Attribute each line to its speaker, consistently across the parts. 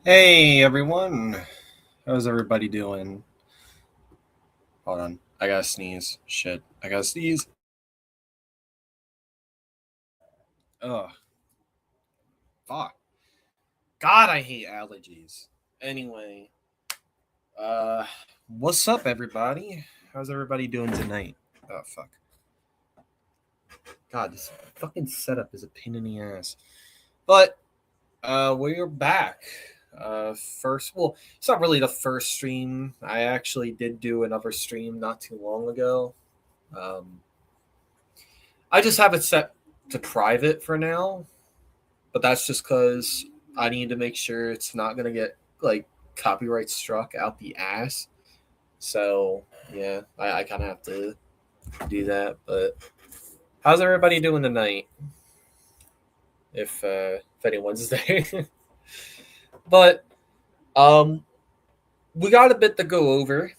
Speaker 1: Hey everyone, how's everybody doing? Hold on, I gotta sneeze. Shit, I gotta sneeze. Ugh, fuck. God, I hate allergies. Anyway, uh, what's up, everybody? How's everybody doing tonight? Oh fuck. God, this fucking setup is a pain in the ass. But we're back. Well, it's not really the first stream. I actually did do another stream not too long ago. Um, I just have it set to private for now, but that's just because I need to make sure it's not gonna get like copyright struck out the ass. So yeah, I kind of have to do that. But how's everybody doing tonight? If anyone's there, but um, we got a bit to go over.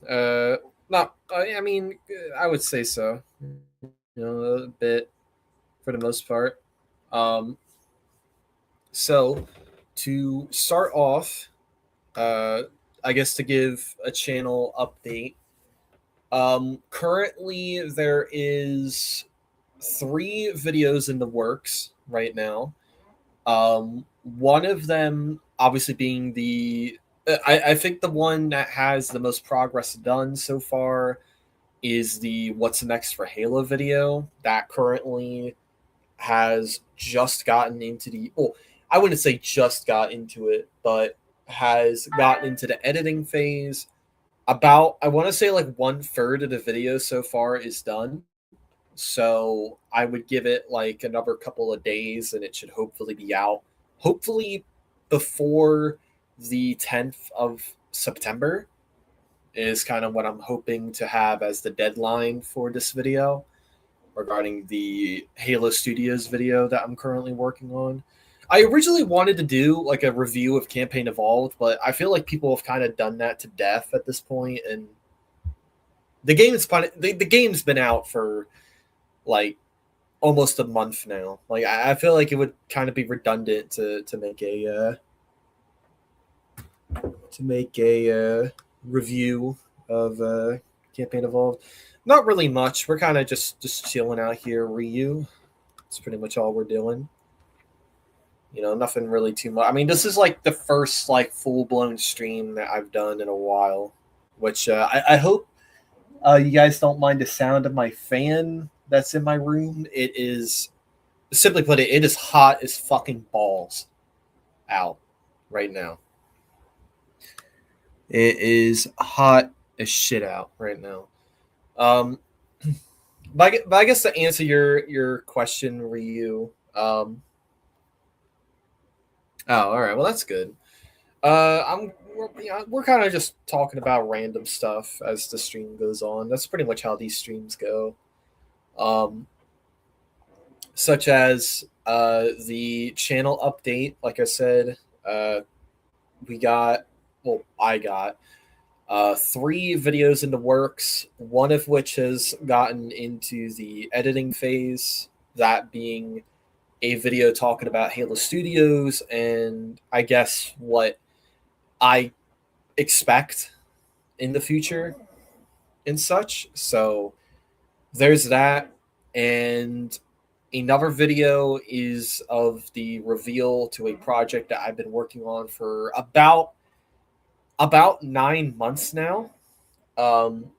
Speaker 1: Uh, not I mean I would say so. You know, a bit for the most part. Um, so to start off, uh, I guess to give a channel update. Currently, there is three videos in the works right now. One of them, obviously, being I think the one that has the most progress done so far is the "What's Next for Halo" video that currently has just gotten into I wouldn't say just got into it, but has gotten into the editing phase. About, I want to say, like one third of the video so far is done. So I would give it like another couple of days and it should hopefully be out. Hopefully before the 10th of September is kind of what I'm hoping to have as the deadline for this video regarding the Halo Studios video that I'm currently working on. I originally wanted to do like a review of Campaign Evolved, but I feel like people have kind of done that to death at this point, and the game's been out for like almost a month now. Like I feel like it would kind of be redundant to make a review of Campaign Evolved. Not really much. We're kind of just chilling out here. Ryu. That's pretty much all we're doing. You know, nothing really too much. I mean, this is like the first like full blown stream that I've done in a while, which I hope you guys don't mind the sound of my fan that's in my room. It is, simply put it is hot as fucking balls out right now. It is hot as shit out right now. Um, but I guess to answer your question, Ryu. Oh, all right. Well, that's good. We're kind of just talking about random stuff as the stream goes on. That's pretty much how these streams go. Um, Such as the channel update. Like I said, we got, I got three videos in the works, one of which has gotten into the editing phase, that being a video talking about Halo Studios and I guess what I expect in the future and such. So there's that. And another video is of the reveal to a project that I've been working on for about 9 months now. Um,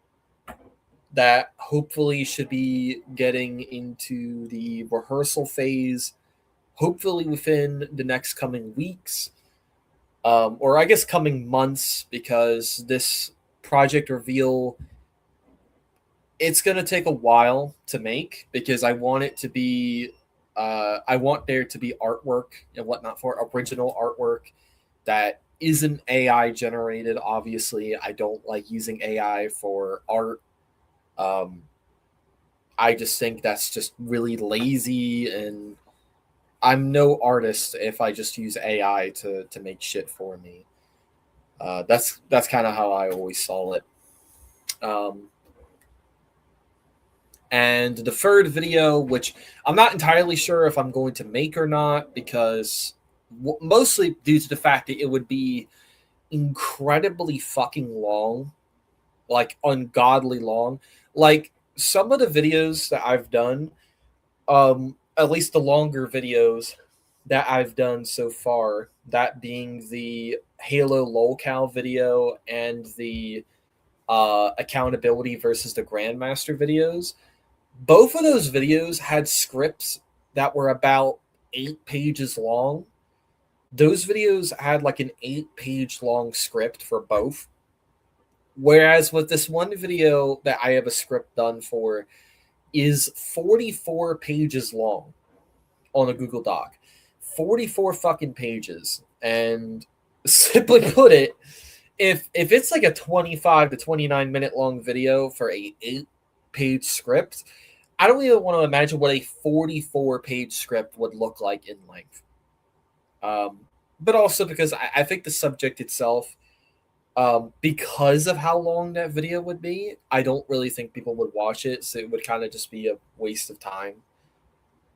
Speaker 1: that hopefully should be getting into the rehearsal phase, hopefully within the next coming weeks, or I guess coming months, because this project reveal, it's going to take a while to make because I want it to be I want there to be artwork and whatnot, for original artwork that isn't AI generated. Obviously, I don't like using AI for art. um, I just think that's just really lazy, and I'm no artist if I just use AI to make shit for me. That's kind of how I always saw it. Um, and the third video, which I'm not entirely sure if I'm going to make or not, because mostly due to the fact that it would be incredibly fucking long, like ungodly long. Like some of the videos that I've done, at least the longer videos that I've done so far, that being the Halo lolcow video and the accountability versus the Grandmaster videos, both of those videos had scripts that were about 8 pages long. Those videos had like an 8 page long script for both. Whereas with this one video that I have a script done for is 44 pages long on a Google Doc. 44 fucking pages. And simply put it, if it's like a 25 to 29 minute long video for a 8 page script, I don't even want to imagine what a 44 page script would look like in length. But also because I think the subject itself, because of how long that video would be, I don't really think people would watch it. So it would kind of just be a waste of time.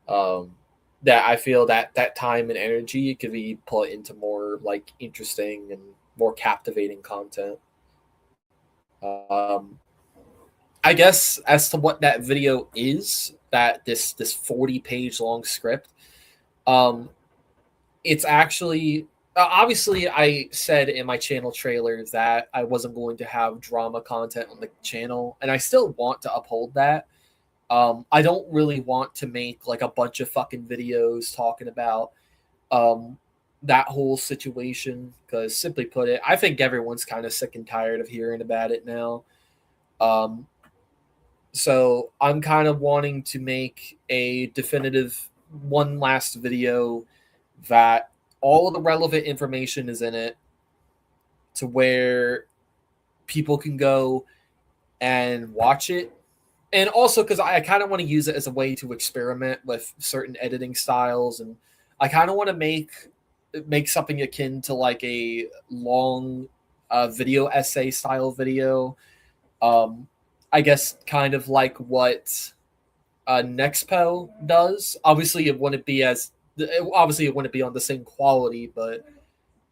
Speaker 1: That I feel that time and energy could be put into more like interesting and more captivating content. Um, I guess as to what that video is, that this 40 page long script, um, it's actually obviously I said in my channel trailer that I wasn't going to have drama content on the channel, and I still want to uphold that. I don't really want to make like a bunch of fucking videos talking about um, that whole situation because, simply put it, I think everyone's kind of sick and tired of hearing about it now. Um, so I'm kind of wanting to make a definitive one last video that all of the relevant information is in it to where people can go and watch it. And also because I kind of want to use it as a way to experiment with certain editing styles, and I kind of want to make something akin to like a long video essay style video. Um, I guess kind of like what Nexpo does. Obviously it wouldn't be on the same quality, but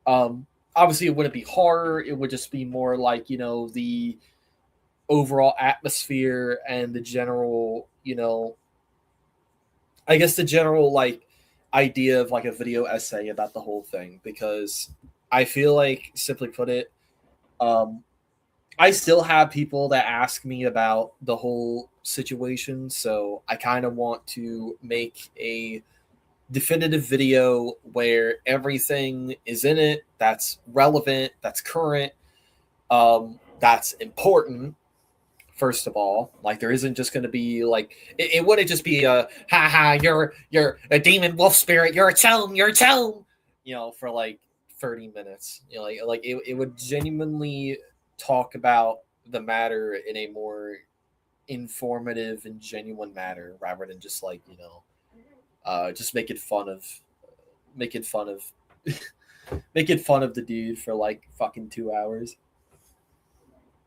Speaker 1: obviously it wouldn't be horror. It would just be more like the overall atmosphere and the general I guess the general like idea of like a video essay about the whole thing, because I feel like, simply put it, um, I still have people that ask me about the whole situation, so I kind of want to make a definitive video where everything is in it that's relevant, that's current, that's important. First of all, like there isn't just going to be like it wouldn't just be a ha, you're a demon wolf spirit, you're a tome, for like 30 minutes. It would genuinely talk about the matter in a more informative and genuine manner rather than just like just making fun of making fun of the dude for like fucking 2 hours.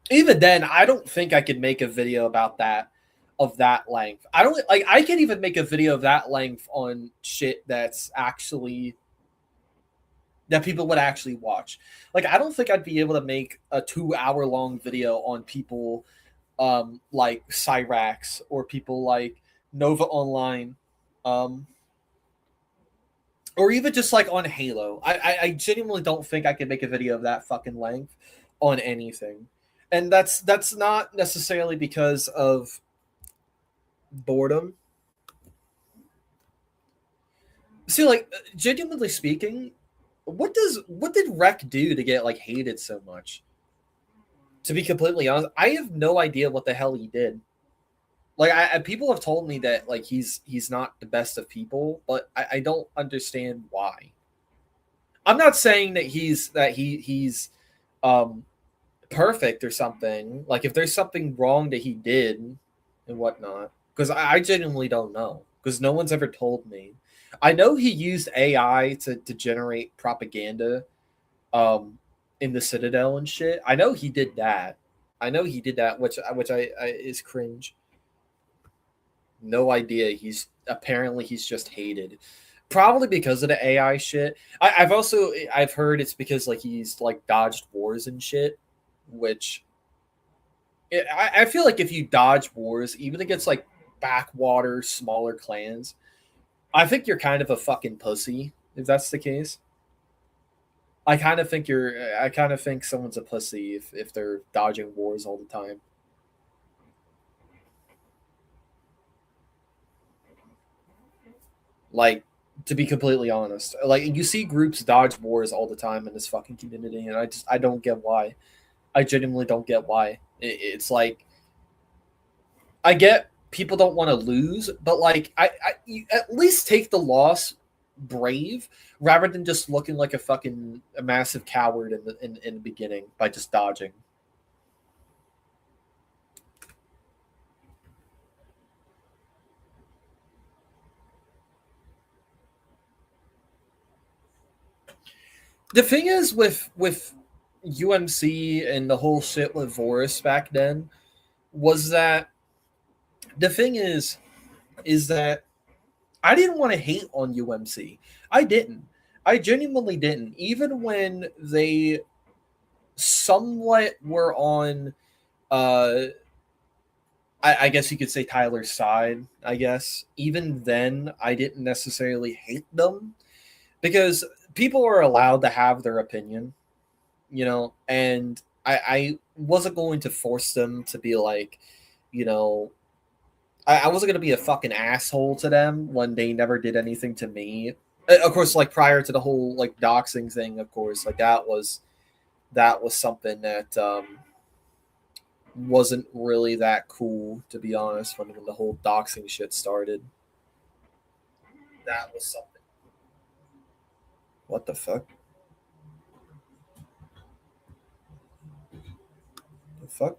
Speaker 1: Even then, I don't think I could make a video about that of that length. I don't like. I can even make a video of that length on shit that's actually that people would actually watch. Like, I don't think I'd be able to make a 2 hour long video on people like Cyrax or people like Nova Online, um, or even just like on Halo. I genuinely don't think I could make a video of that fucking length on anything. And that's not necessarily because of boredom. See, like genuinely speaking, what did Rec do to get like hated so much? To be completely honest, I have no idea what the hell he did. Like people have told me that like he's not the best of people, but I don't understand why. I'm not saying that he's um perfect or something. Like if there's something wrong that he did and whatnot, because I genuinely don't know, because no one's ever told me. I know he used AI to generate propaganda in the Citadel and shit. I know he did that. Which I is cringe. No idea. He's just hated. Probably because of the AI shit. I've heard it's because like he's like dodged wars and shit, which I feel like if you dodge wars, even against like backwater smaller clans, I think you're kind of a fucking pussy if that's the case. I kind of think someone's a pussy if they're dodging wars all the time. Like, to be completely honest, like you see groups dodge wars all the time in this fucking community, and I don't get why. I genuinely don't get why. It's like I get people don't want to lose, but like you at least take the loss brave rather than just looking like a massive coward in the beginning by just dodging. The thing is with UMC and the whole shit with Vorus back then was that the thing is that I didn't want to hate on UMC. I didn't. I genuinely didn't. Even when they somewhat were on uh I guess you could say Tyler's side, I guess. Even then I didn't necessarily hate them because people are allowed to have their opinion, and I wasn't going to force them to be like, you know, I wasn't gonna be a fucking asshole to them when they never did anything to me. Of course, like prior to the whole like doxing thing, of course, like that was something that wasn't really that cool, to be honest. When the whole doxing shit started, that was something. What the fuck? The fuck?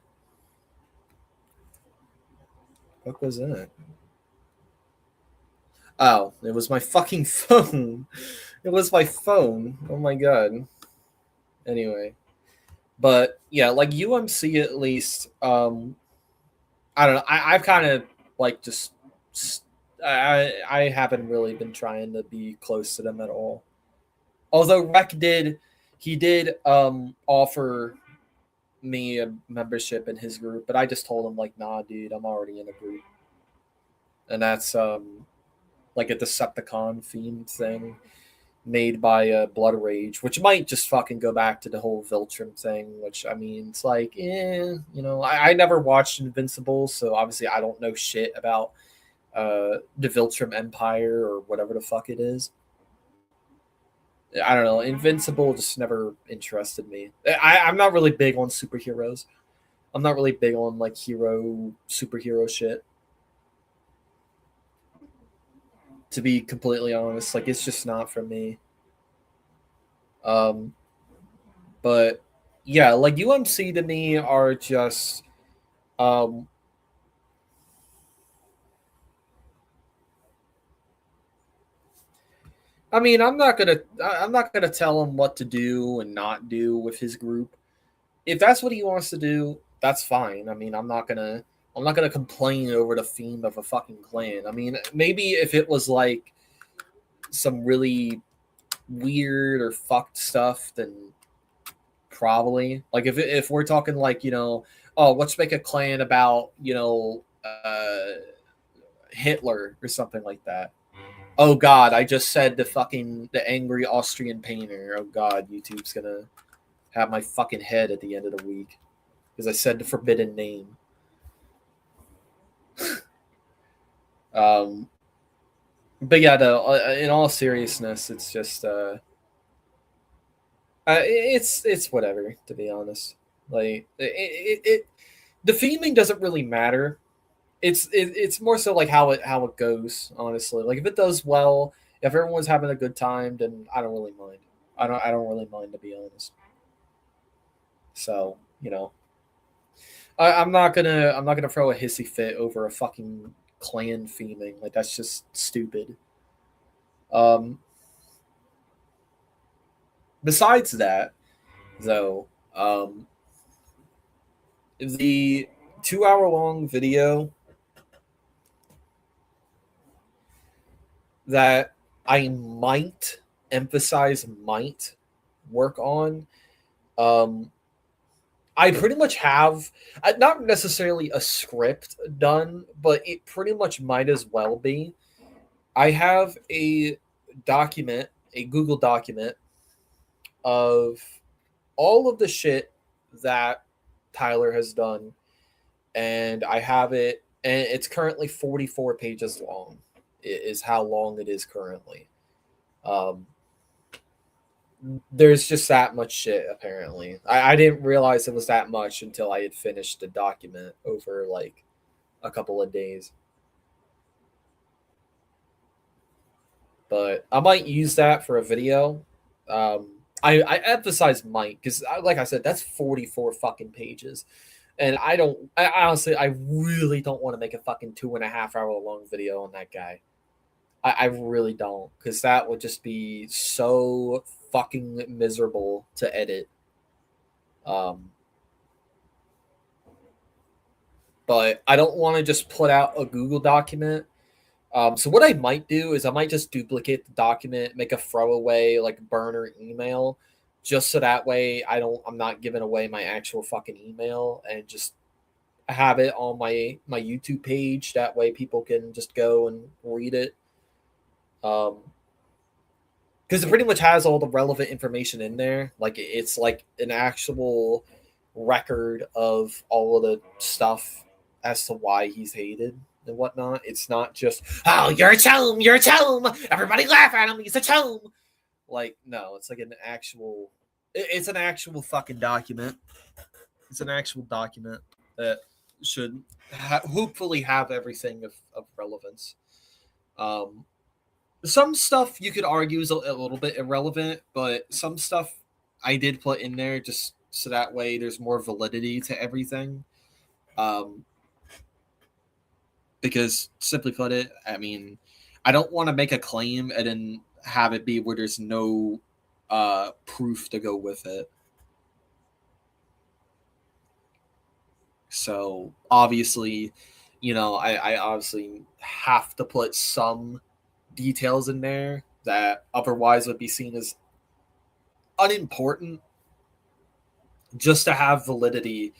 Speaker 1: Fuck was in it? Oh, it was my fucking phone. It was my phone. Oh my god. Anyway, but yeah, like UMC at least. I don't know. I've kind of like just I haven't really been trying to be close to them at all. Although Rec did, he did offer me a membership in his group, but I just told him like, nah, dude, I'm already in a group, and that's like a Decepticon themed thing made by Blood Rage, which might just fucking go back to the whole Viltrum thing. Which I mean, it's like, I never watched Invincible, so obviously I don't know shit about the Viltrum Empire or whatever the fuck it is. I don't know. Invincible just never interested me. I'm not really big on superheroes. I'm not really big on like superhero shit. To be completely honest, like it's just not for me. Um, but yeah, like UMC to me are just um I mean, I'm not gonna tell him what to do and not do with his group. If that's what he wants to do, that's fine. I mean, I'm not gonna complain over the theme of a fucking clan. I mean, maybe if it was like some really weird or fucked stuff, then probably. Like if we're talking like, oh, let's make a clan about, Hitler or something like that. Oh god, I just said the angry Austrian painter. Oh god, YouTube's gonna have my fucking head at the end of the week because I said the forbidden name. Um, but yeah, no, in all seriousness, it's just it's whatever, to be honest. Like the theming doesn't really matter. It's more so like how it goes. Honestly, like if it does well, if everyone's having a good time, then I don't really mind. I don't really mind, to be honest. So I'm not gonna throw a hissy fit over a fucking clan theming. Like that's just stupid. Um, Besides that, though, the 2 hour long video that I might emphasize might work on. Um, I pretty much have not necessarily a script done, but it pretty much might as well be. I have a document, a Google document of all of the shit that Tyler has done, and I have it, and it's currently 44 pages long. Is how long it is currently. Um, there's just that much shit apparently. I didn't realize it was that much until I had finished the document over like a couple of days. But I might use that for a video. I emphasize might because, like I said, that's 44 fucking pages, and I honestly, I really don't want to make a fucking 2.5 hour long video on that guy. I really don't, because that would just be so fucking miserable to edit. Um, but I don't want to just put out a Google document. So what I might do is I might just duplicate the document, make a throwaway like burner email, just so that way I'm not giving away my actual fucking email, and just have it on my YouTube page. That way people can just go and read it. Because it pretty much has all the relevant information in there. Like it's like an actual record of all of the stuff as to why he's hated and whatnot. It's not just, oh, you're a chum, you're a chum, everybody laugh at him, he's a chum. Like, no, it's like it's an actual fucking document. It's an actual document that should hopefully have everything of relevance. Um, some stuff you could argue is a little bit irrelevant, but some stuff I did put in there just so that way there's more validity to everything. Um, because simply put it, I mean, I don't want to make a claim and then have it be where there's no proof to go with it. So obviously, I obviously have to put some details in there that otherwise would be seen as unimportant, just to have validity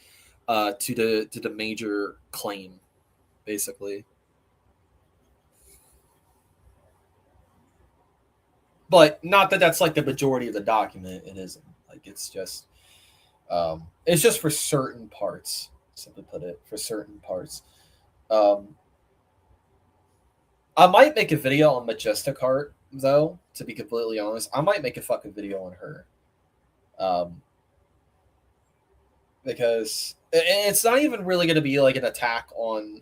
Speaker 1: to the major claim, basically. But not that that's like the majority of the document. It isn't. Like it's just for certain parts. Simply put it, for certain parts. Um, I might make a video on Majestic Heart, though. To be completely honest, I might make a fucking video on her. Um, because it's not even really going to be like an attack on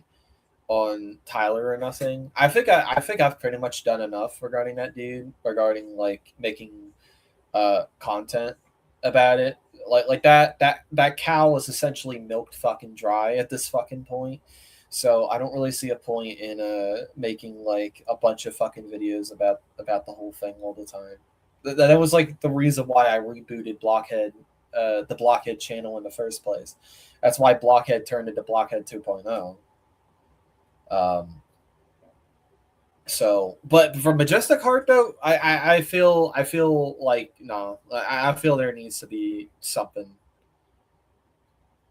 Speaker 1: Tyler or nothing. I think I've pretty much done enough regarding that dude, regarding like making content about it. Like that cow was essentially milked fucking dry at this fucking point. So I don't really see a point in making like a bunch of fucking videos about the whole thing all the time. That was like the reason why I rebooted Blockhead, the Blockhead channel in the first place. That's why Blockhead turned into Blockhead 2.0. So, but for Majestic Heart though, I feel like no, I feel there needs to be something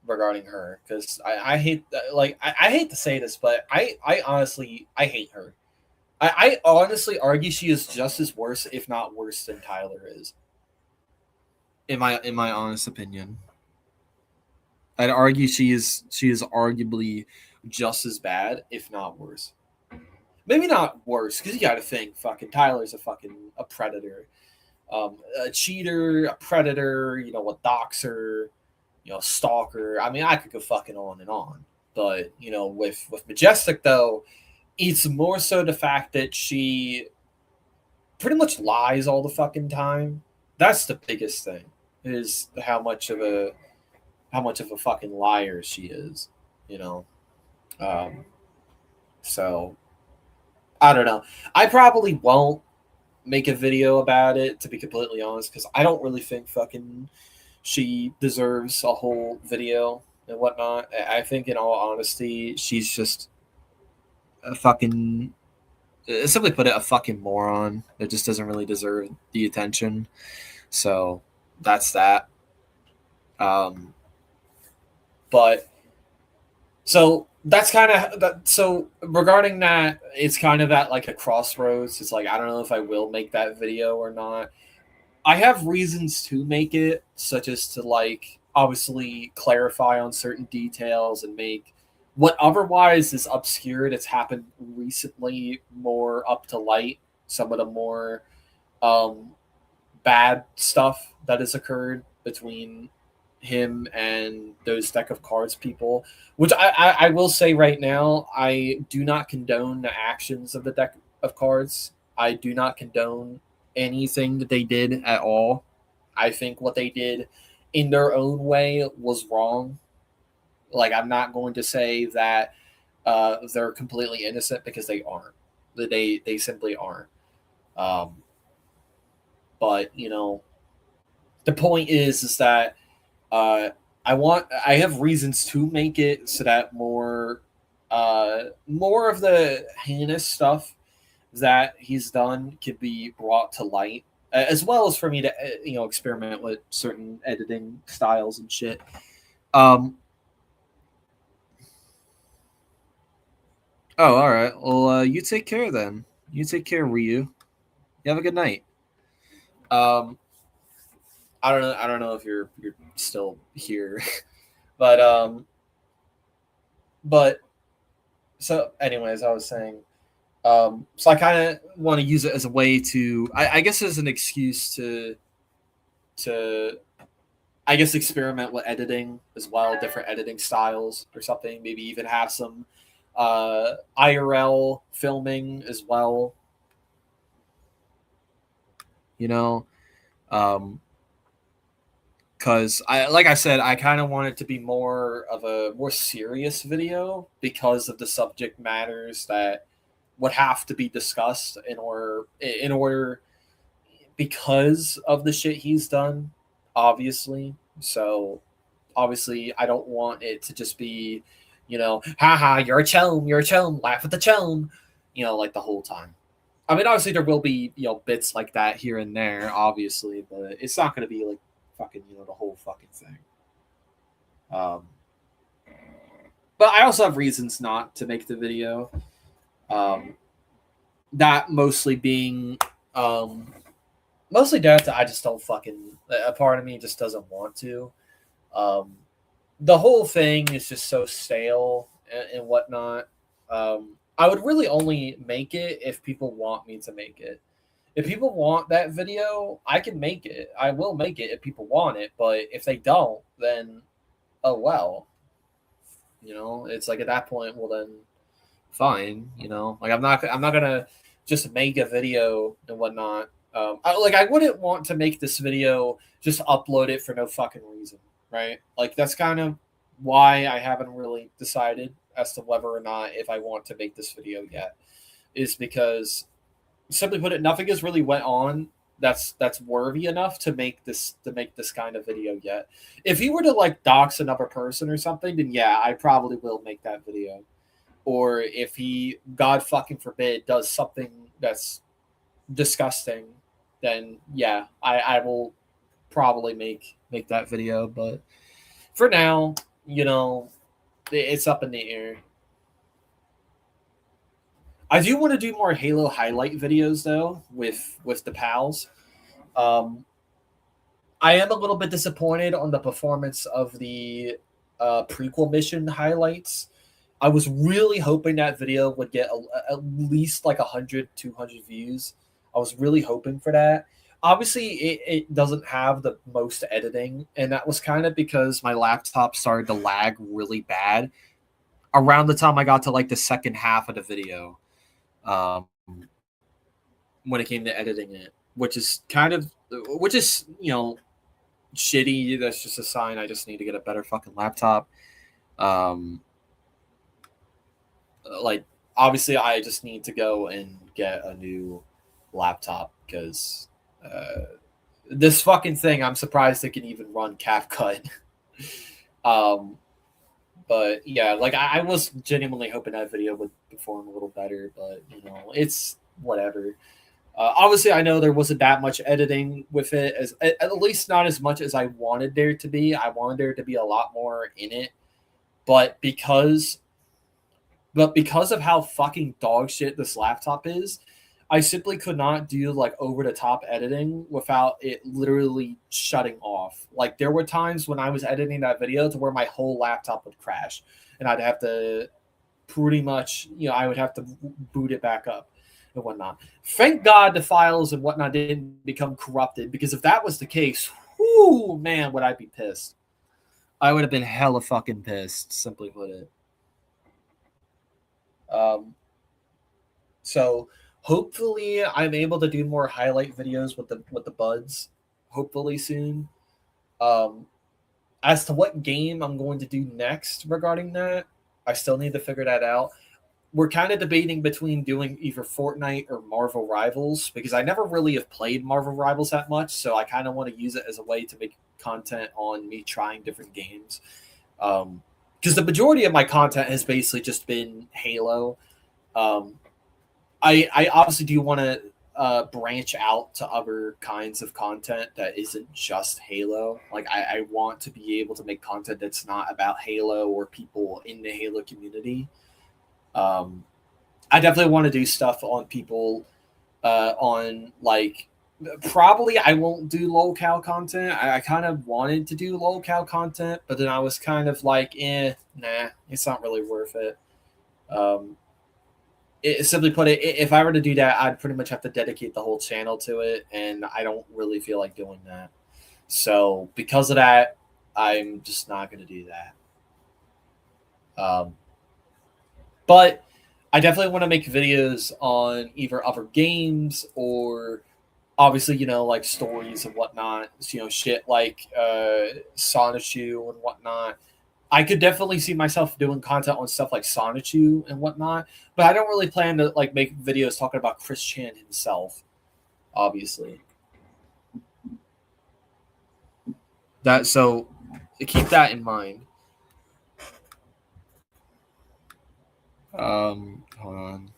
Speaker 1: regarding her, because I hate, like I hate to say this, but I honestly I hate her. I honestly argue she is just as worse, if not worse, than Tyler is. In my honest opinion, I'd argue she is arguably just as bad, if not worse. Maybe not worse, because you got to think, fucking Tyler's a predator, a cheater, a predator, a doxer, stalker. I mean, I could go fucking on and on. But with Majestic though, it's more so the fact that she pretty much lies all the fucking time. That's the biggest thing, is how much of a fucking liar she is. You know. Um, so I don't know. I probably won't make a video about it, to be completely honest, because I don't really think fucking she deserves a whole video and whatnot. I think, in all honesty, she's just a fucking simply put it, a fucking moron that just doesn't really deserve the attention. So that's that. Um, but so that's kind of that. So regarding that, it's kind of at like a crossroads. It's like I don't know if I will make that video or not. I have reasons to make it, such as to like obviously clarify on certain details and make what otherwise is obscure that's happened recently more up to light. Some of the more um, bad stuff that has occurred between him and those deck of cards people, which I will say right now, I do not condone the actions of the deck of cards. I do not condone anything that they did at all. I think what they did in their own way was wrong. Like, I'm not going to say that they're completely innocent because they aren't. They simply aren't. Um, but the point is that uh, I have reasons to make it so that more of the heinous stuff that he's done could be brought to light, as well as for me to experiment with certain editing styles and shit. Um, oh, all right. Well, you take care then. You take care, Ryu. You have a good night. Um, I don't know. I don't know if you're still here, but but so anyways, I was saying. So I kind of want to use it as a way to, I guess, as an excuse to, I guess, experiment with editing as well, different editing styles or something. Maybe even have some IRL filming as well. You know, because like I said, I kind of want it to be more of a more serious video because of the subject matters that would have to be discussed in order because of the shit he's done, obviously. So obviously I don't want it to just be, haha, you're a chum, laugh at the chum, like the whole time. I mean, obviously there will be, bits like that here and there, obviously, but it's not gonna be like fucking, the whole fucking thing. Um but I also have reasons not to make the video. Um that mostly being mostly down to I just don't fucking a part of me just doesn't want to. Um, the whole thing is just so stale and whatnot. I would really only make it if people want me to make it. If people want that video, I can make it. I will make it if people want it. But if they don't, then oh well. It's like at that point, well then, fine. Like I'm not gonna just make a video and whatnot. I wouldn't want to make this video just upload it for no fucking reason, right? Like that's kind of why I haven't really decided as to whether or not if I want to make this video yet. Is because simply put it, nothing has really went on that's worthy enough to make this kind of video yet. If he were to like dox another person or something, then yeah, I probably will make that video. Or if he, God fucking forbid, does something that's disgusting, then yeah, I will probably make that video. But for now, it's up in the air. I do want to do more Halo highlight videos though with the pals. Um, I am a little bit disappointed on the performance of the prequel mission highlights. I was really hoping that video would get at least like 100, 200 views. I was really hoping for that. Obviously, it doesn't have the most editing, and that was kind of because my laptop started to lag really bad around the time I got to like the second half of the video, um, when it came to editing it, which is shitty. That's just a sign I just need to get a better fucking laptop. Um, like obviously I just need to go and get a new laptop because this fucking thing, I'm surprised it can even run CapCut. um But yeah, like I was genuinely hoping that video would perform a little better, but it's whatever. Obviously, I know there wasn't that much editing with it, as at least not as much as I wanted there to be. I wanted there to be a lot more in it, but because of how fucking dog shit this laptop is, I simply could not do like over the top editing without it literally shutting off. Like there were times when I was editing that video to where my whole laptop would crash and I'd have to pretty much, I would have to boot it back up and whatnot. Thank God the files and whatnot didn't become corrupted, because if that was the case, whoo, man, would I be pissed. I would have been hella fucking pissed, simply put it. So hopefully I'm able to do more highlight videos with the buds, hopefully soon. Um, as to what game I'm going to do next regarding that, I still need to figure that out. We're kind of debating between doing either Fortnite or Marvel Rivals, because I never really have played Marvel Rivals that much, so I kind of want to use it as a way to make content on me trying different games. Because the majority of my content has basically just been Halo. Um, I obviously do want to branch out to other kinds of content that isn't just Halo. Like I want to be able to make content that's not about Halo or people in the Halo community. I definitely want to do stuff on people on like probably I won't do locale content. I kind of wanted to do locale content, but then I was kind of like, nah, it's not really worth it. Um, simply put it, if I were to do that, I'd pretty much have to dedicate the whole channel to it, and I don't really feel like doing that. So because of that, I'm just not going to do that. But I definitely want to make videos on either other games or obviously, like stories and whatnot, shit like Sonichu and whatnot. I could definitely see myself doing content on stuff like Sonichu and whatnot, but I don't really plan to like make videos talking about Chris Chan himself, obviously. That so keep that in mind. Hold on.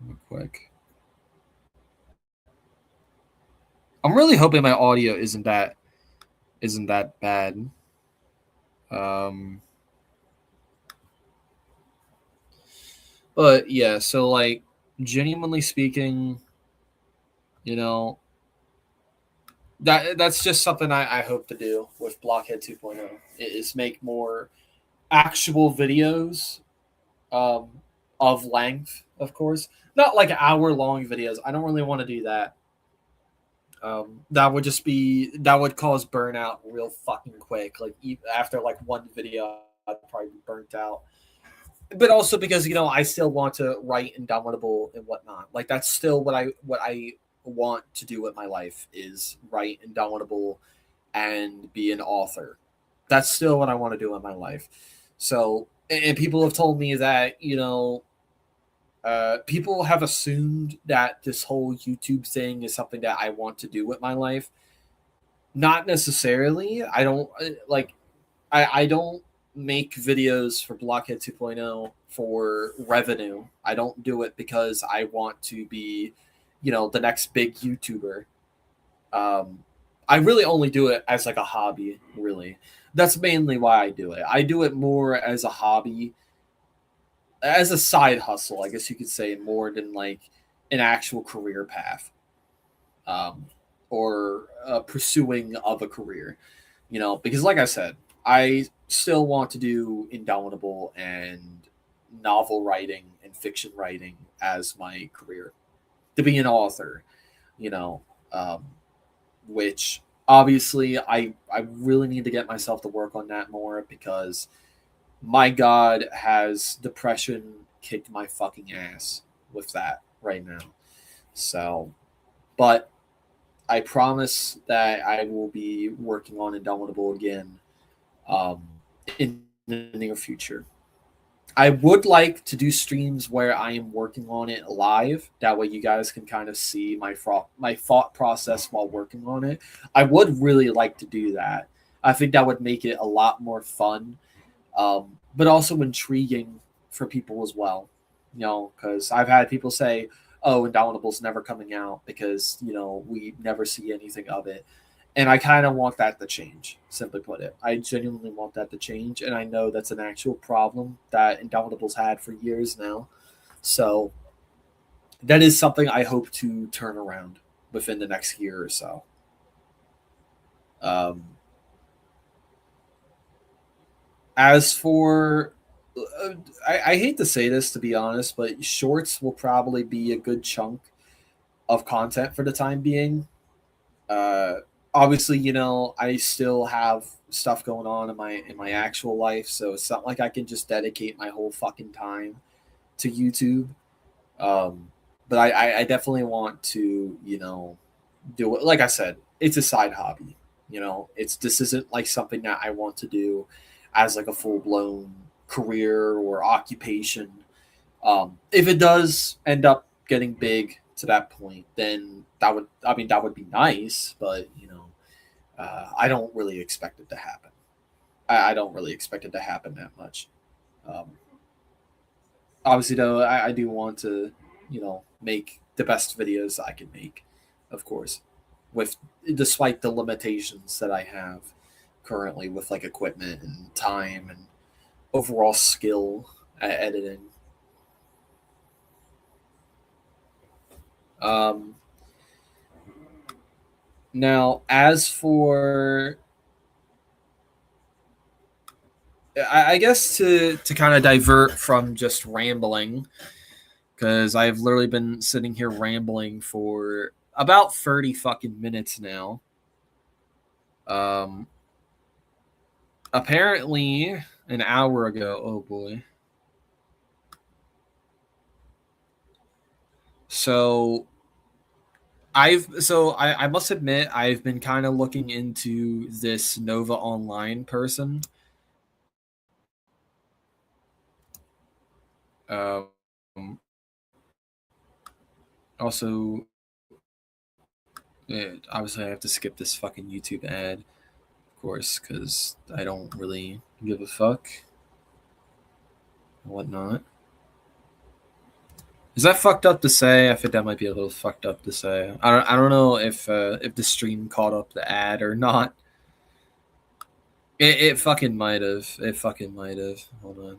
Speaker 1: Real quick. I'm really hoping my audio isn't that bad. But yeah, so like genuinely speaking, you know, that's just something I hope to do with Blockhead 2.0 is make more actual videos um, of length, of course. Not like hour long videos. I don't really want to do that. That would cause burnout real fucking quick. Like after like one video, I'd probably be burnt out. But also because I still want to write in downloadable and whatnot. Like that's still what I want to do with my life is write in downloadable and be an author. That's still what I want to do in my life. So, and people have told me that people have assumed that this whole YouTube thing is something that I want to do with my life. Not necessarily. I don't like. I don't make videos for Blockhead 2.0 for revenue. I don't do it because I want to be, the next big YouTuber. Um, I really only do it as like a hobby. Really, that's mainly why I do it. I do it more as a hobby, as a side hustle, I guess you could say, more than like an actual career path, um, or pursuing of a career. Because like I said, I still want to do Indomitable and novel writing and fiction writing as my career, to be an author, you know, um, which obviously I really need to get myself to work on that more, because my God, has depression kicked my fucking ass with that right now. So, but I promise that I will be working on Indomitable again um, in the near future. I would like to do streams where I am working on it live. That way, you guys can kind of see my thought process while working on it. I would really like to do that. I think that would make it a lot more fun. but also intriguing for people as well. You know, because I've had people say, "Oh, Indomitable's never coming out because we never see anything of it," and I kind of want that to change. Simply put it, I genuinely want that to change, and I know that's an actual problem that Indomitable's had for years now. So that is something I hope to turn around within the next year or so. Um, as for, I hate to say this to be honest, but shorts will probably be a good chunk of content for the time being. Uh, Obviously, I still have stuff going on in my actual life, so it's not like I can just dedicate my whole fucking time to YouTube. Um, but I definitely want to, do it. Like I said, it's a side hobby. This isn't like something that I want to do as like a full blown career or occupation. If it does end up getting big to that point, then that would be nice, but I don't really expect it to happen. I don't really expect it to happen that much. Um, Obviously, though, I do want to, make the best videos I can make, of course, with despite the limitations that I have currently with like equipment and time and overall skill at editing. Um, Now, as for, I guess to kind of divert from just rambling, because I've literally been sitting here rambling for about 30 fucking minutes now. Um, Apparently, an hour ago. Oh boy. So I must admit I've been kind of looking into this Nova Online person. Um, Also, obviously I have to skip this fucking YouTube ad, of course, because I don't really give a fuck and whatnot. Is that fucked up to say? I think that might be a little fucked up to say. I don't know if the stream caught up the ad or not. It fucking might have. It fucking might have. Hold on.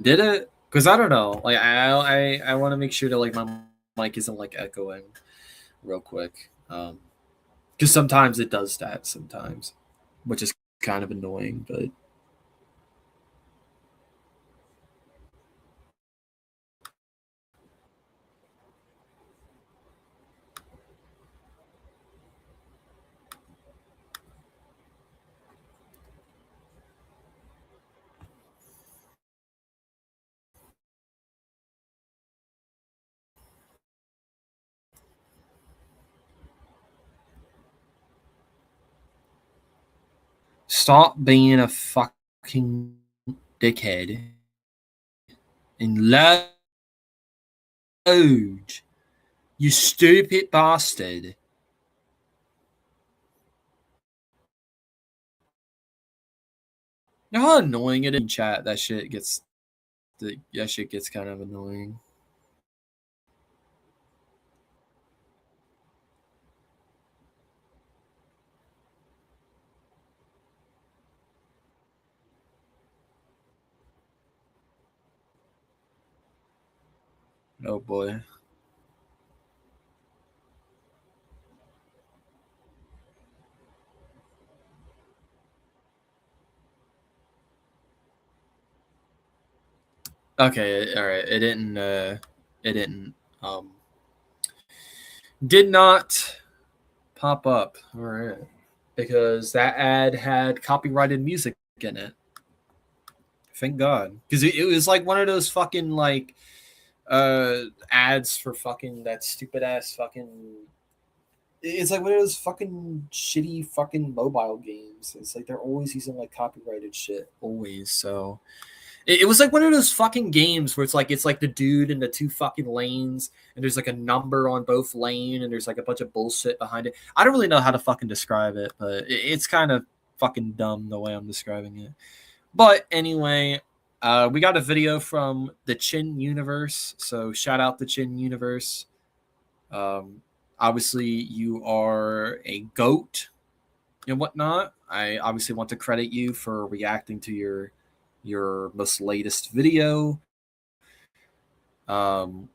Speaker 1: Did it? Because I don't know. Like I want to make sure that like my mic isn't like echoing real quick. Because sometimes it does that. Sometimes, which is kind of annoying. But stop being a fucking dickhead and load, you stupid bastard. You know how annoying it is in chat. That shit gets kind of annoying. Oh boy. Okay, all right. It didn't um did not pop up. All right. Because that ad had copyrighted music in it. Thank God. Because it was like one of those fucking like ads for fucking that stupid ass fucking, it's like one of those fucking shitty fucking mobile games. It's like they're always using like copyrighted shit. Always. So it was like one of those fucking games where it's like the dude in the two fucking lanes, and there's like a number on both lane, and there's like a bunch of bullshit behind it. I don't really know how to fucking describe it, but it's kind of fucking dumb the way I'm describing it. But anyway, we got a video from the Chin Universe, so shout out the Chin Universe. Obviously, you are a goat and whatnot. I obviously want to credit you for reacting to your most latest video. Um,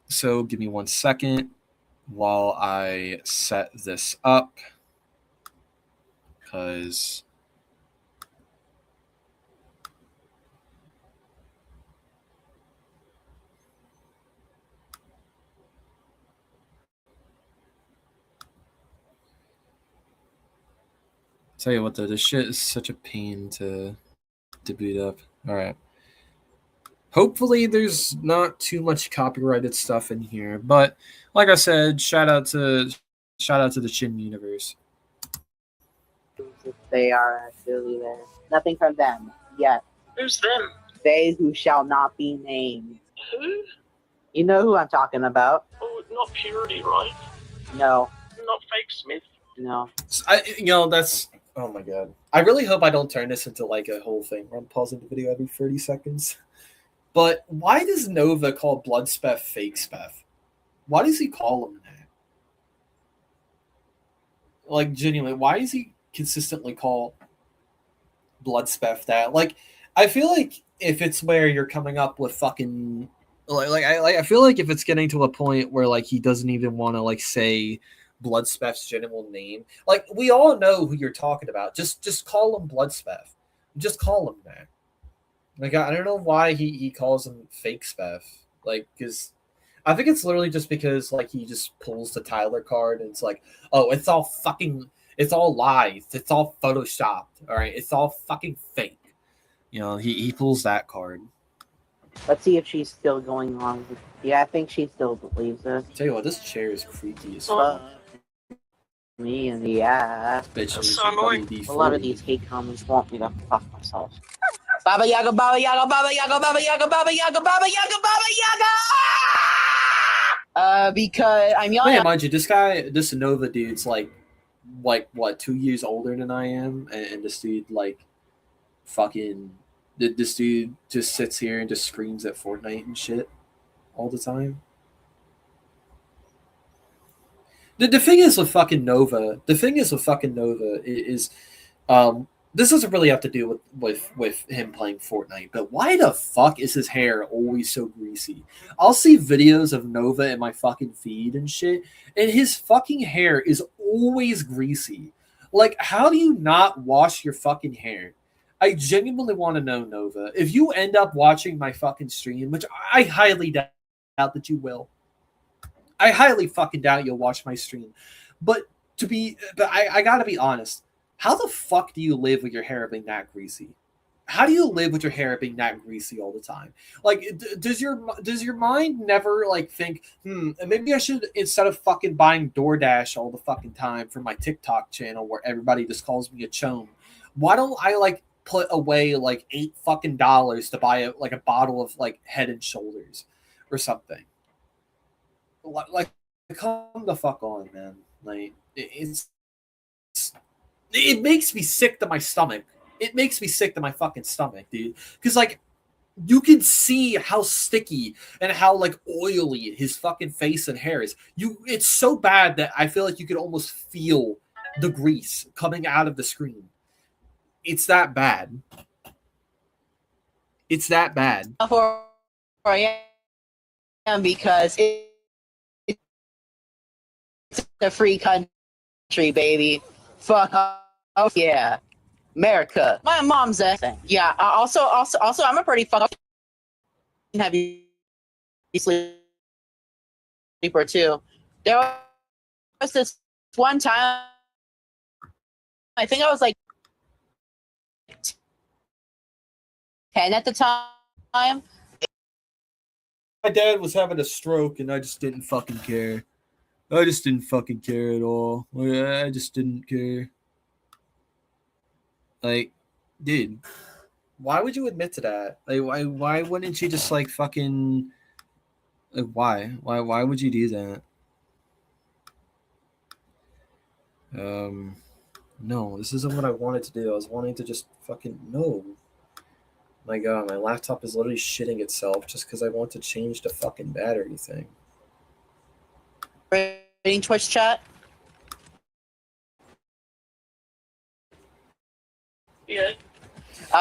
Speaker 1: so give me 1 second while I set this up, because tell you what though, this shit is such a pain to boot up. All right. Hopefully there's not too much copyrighted stuff in here, but like I said, shout out to the Chin Universe.
Speaker 2: If they are actually there. Nothing from them yet.
Speaker 3: Who's them?
Speaker 2: They who shall not be named.
Speaker 3: Who?
Speaker 2: You know who I'm talking about?
Speaker 3: Oh, not Purity, right?
Speaker 2: No.
Speaker 3: Not Fake Smith.
Speaker 2: No.
Speaker 1: That's, oh my god. I really hope I don't turn this into like a whole thing where I'm pausing the video every 30 seconds. But why does Nova call Bloodspeth Fake Speth? Why does he call him that? Like, genuinely, why does he consistently call Bloodspeth that? Like, I feel like if it's where you're coming up with fucking I feel like if it's getting to a point where like he doesn't even want to like say Bloodspeth's general name, like we all know who you're talking about. Just call him Bloodspeth. Just call him that. Like I don't know why he calls him Fake Speth. Like because I think it's literally just because like he just pulls the Tyler card and it's like, oh, it's all lies. It's all photoshopped. All right, it's all fucking fake. You know, he pulls that card.
Speaker 2: Let's see if she's still going on. Yeah, I think she still believes us.
Speaker 1: Tell you what, this chair is creaky as fuck.
Speaker 2: Me and the ass.
Speaker 1: Bitch,
Speaker 3: so annoying.
Speaker 2: A lot of these hate comments want me to fuck myself. Baba Yaga, Baba Yaga, Baba Yaga, Baba Yaga, Baba Yaga, Baba Yaga, Baba Yaga! Because I'm young.
Speaker 1: Yeah, mind you, this Nova dude's like what, 2 years older than I am, and this dude like fucking this dude just sits here and just screams at Fortnite and shit all the time. The thing is with fucking Nova, is this doesn't really have to do with him playing Fortnite, but why the fuck is his hair always so greasy? I'll see videos of Nova in my fucking feed and shit, and his fucking hair is always greasy. Like, how do you not wash your fucking hair? I genuinely want to know, Nova. If you end up watching my fucking stream, which I highly doubt that you will, I highly fucking doubt you'll watch my stream. But I gotta be honest. How the fuck do you live with your hair being that greasy? How do you live with your hair being that greasy all the time? Like, does your mind never like think, maybe I should, instead of fucking buying DoorDash all the fucking time for my TikTok channel where everybody just calls me a chome, why don't I like put away like $8 fucking to buy a bottle of like Head and Shoulders or something? Like, come the fuck on, man. Like, it makes me sick to my stomach. It makes me sick to my fucking stomach, dude. Because like, you can see how sticky and how like oily his fucking face and hair is. It's so bad that I feel like you could almost feel the grease coming out of the screen. It's that bad. It's that bad.
Speaker 2: For I am because it's a free country, baby. Fuck off, yeah. America. My mom's a thing. Yeah. Also, I'm a pretty fucking heavy sleeper too. There was this one time. I think I was like 10 at the time.
Speaker 1: My dad was having a stroke, and I just didn't fucking care. I just didn't fucking care at all. I just didn't care. Like, dude, why would you admit to that? Like, why wouldn't you just like fucking? Like, why would you do that? No, this isn't what I wanted to do. I was wanting to just fucking no. My god, my laptop is literally shitting itself just because I want to change the fucking battery thing.
Speaker 2: Reading Twitch chat?
Speaker 3: Yeah.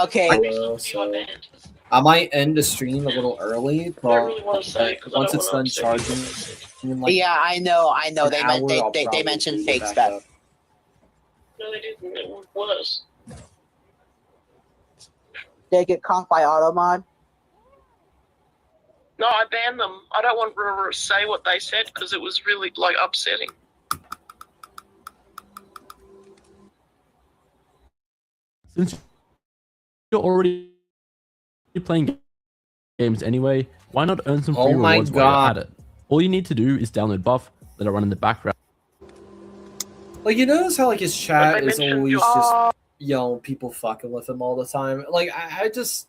Speaker 2: Okay.
Speaker 1: Hello, so I might end the stream a little early,
Speaker 3: I don't
Speaker 1: but
Speaker 3: really want to say because I
Speaker 1: once
Speaker 3: don't
Speaker 1: it's
Speaker 3: want
Speaker 1: done
Speaker 3: to upset
Speaker 1: charging,
Speaker 3: you.
Speaker 1: in like
Speaker 2: Yeah, I know.
Speaker 1: an
Speaker 2: They
Speaker 1: hour, I'll
Speaker 2: they
Speaker 1: probably
Speaker 2: mentioned
Speaker 1: boot it
Speaker 2: fake
Speaker 1: back
Speaker 2: stuff.
Speaker 1: up.
Speaker 3: No, they didn't. It was worse.
Speaker 2: They get conked by Automod.
Speaker 3: No, I banned them. I don't want to say what they said because it was really like upsetting.
Speaker 4: Since you're already playing games anyway, why not earn some free
Speaker 1: Oh my
Speaker 4: rewards while you're
Speaker 1: God.
Speaker 4: at it? All you need to do is download Buff, let it run in the background.
Speaker 1: Like, you notice how like his chat
Speaker 3: But they
Speaker 1: is
Speaker 3: mentioned
Speaker 1: always
Speaker 3: your-
Speaker 1: just people fucking with him all the time. Like I just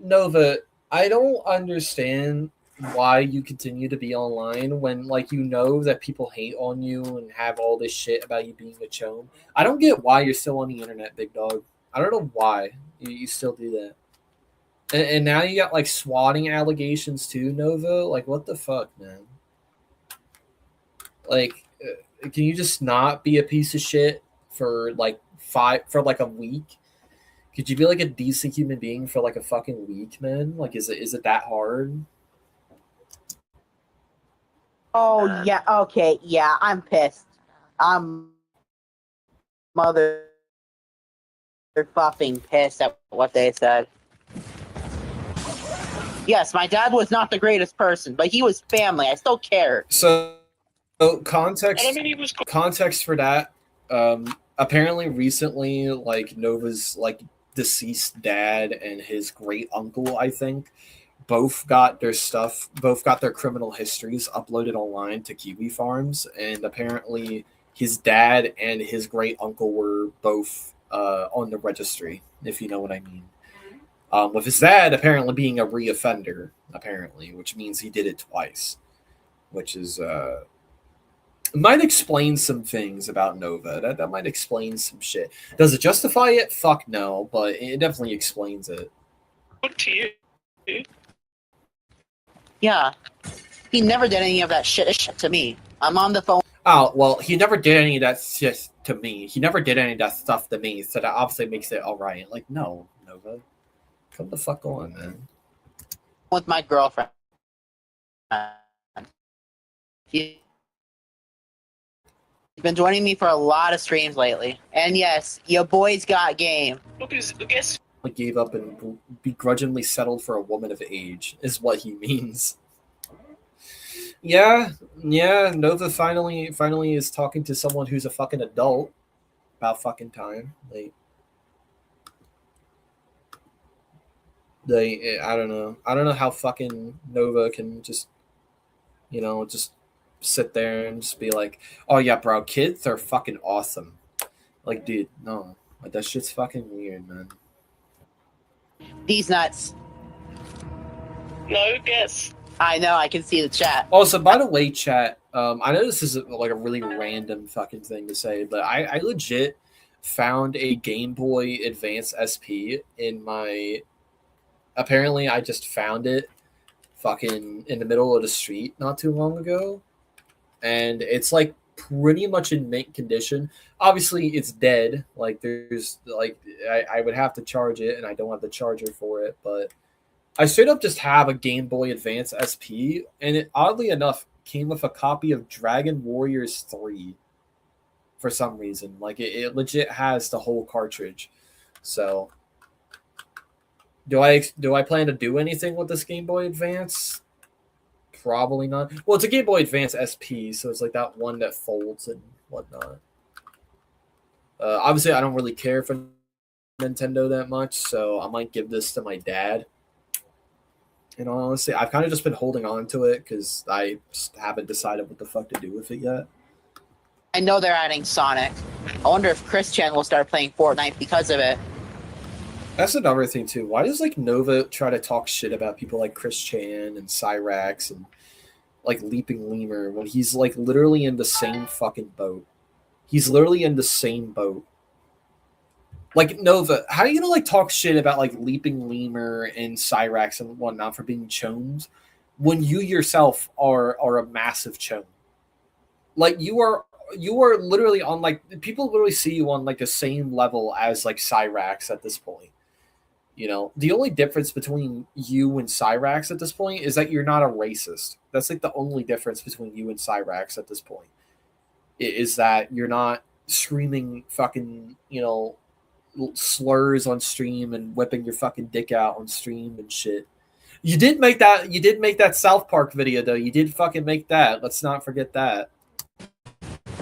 Speaker 1: know that I don't understand why you continue to be online when like you know that people hate on you and have all this shit about you being a chone. I don't get why you're still on the internet, big dog. I don't know why you still do that. And now you got like swatting allegations too, Nova. Like, what the fuck, man? Like, can you just not be a piece of shit for like a week? Could you be like a decent human being for like a fucking week, man? Like, is it that hard?
Speaker 2: Oh yeah. Okay. Yeah, I'm pissed. I'm mother fucking pissed at what they said. Yes, my dad was not the greatest person, but he was family. I still cared.
Speaker 1: So context
Speaker 3: And I mean, he was
Speaker 1: context for that. Apparently, recently, like Nova's like deceased dad and his great uncle, I think, both got their criminal histories uploaded online to Kiwi Farms, and apparently his dad and his great uncle were both on the registry, if you know what I mean. With his dad apparently being a reoffender, apparently, which means he did it twice, which is might explain some things about Nova. That might explain some shit. Does it justify it? Fuck no, but it definitely explains it.
Speaker 3: good to you.
Speaker 2: Yeah, he never did any of that shit to me. I'm on the phone.
Speaker 1: Oh, well, he never did any of that shit to me. He never did any of that stuff to me, so that obviously makes it alright. Like, no, Nova. Come the fuck on, man.
Speaker 2: With my girlfriend. She's been joining me for a lot of streams lately. And yes, your boy's got game.
Speaker 3: Look, guess
Speaker 1: Like, gave up and begrudgingly settled for a woman of age, is what he means. Yeah, Nova finally is talking to someone who's a fucking adult. About fucking time. I don't know. I don't know how fucking Nova can just, just sit there and just be like, oh yeah, bro, kids are fucking awesome. Like, dude, no. Like, that shit's fucking weird, man.
Speaker 2: These nuts.
Speaker 3: no guess.
Speaker 2: I know, I can see the chat.
Speaker 1: Also, by the way, chat, I know this is like a really random fucking thing to say, but I legit found a Game Boy Advance SP in my. Apparently, I just found it fucking in the middle of the street not too long ago, and it's like pretty much in mint condition. Obviously, it's dead. Like, there's like I would have to charge it, and I don't have the charger for it, but. I straight up just have a Game Boy Advance SP, and it oddly enough came with a copy of Dragon Warriors 3 for some reason. Like, it legit has the whole cartridge. So, do I plan to do anything with this Game Boy Advance? Probably not. Well, it's a Game Boy Advance SP, so it's like that one that folds and whatnot. Obviously, I don't really care for Nintendo that much, so I might give this to my dad. And honestly, I've kind of just been holding on to it because I just haven't decided what the fuck to do with it yet.
Speaker 2: I know they're adding Sonic. I wonder if Chris Chan will start playing Fortnite because of it.
Speaker 1: That's another thing too. Why does like Nova try to talk shit about people like Chris Chan and Cyrax and like Leaping Lemur when he's like literally in the same fucking boat? He's literally in the same boat. Like Nova, how are you gonna like talk shit about like Leaping Lemur and Cyrax and whatnot for being chones when you yourself are a massive chone? Like you are literally on like people literally see you on like the same level as like Cyrax at this point. You know, the only difference between you and Cyrax at this point is that you're not a racist. That's like the only difference between you and Cyrax at this point. Is that you're not screaming fucking, you know, slurs on stream and whipping your fucking dick out on stream and shit. You did make that South Park video though. You did fucking make that. Let's not forget that.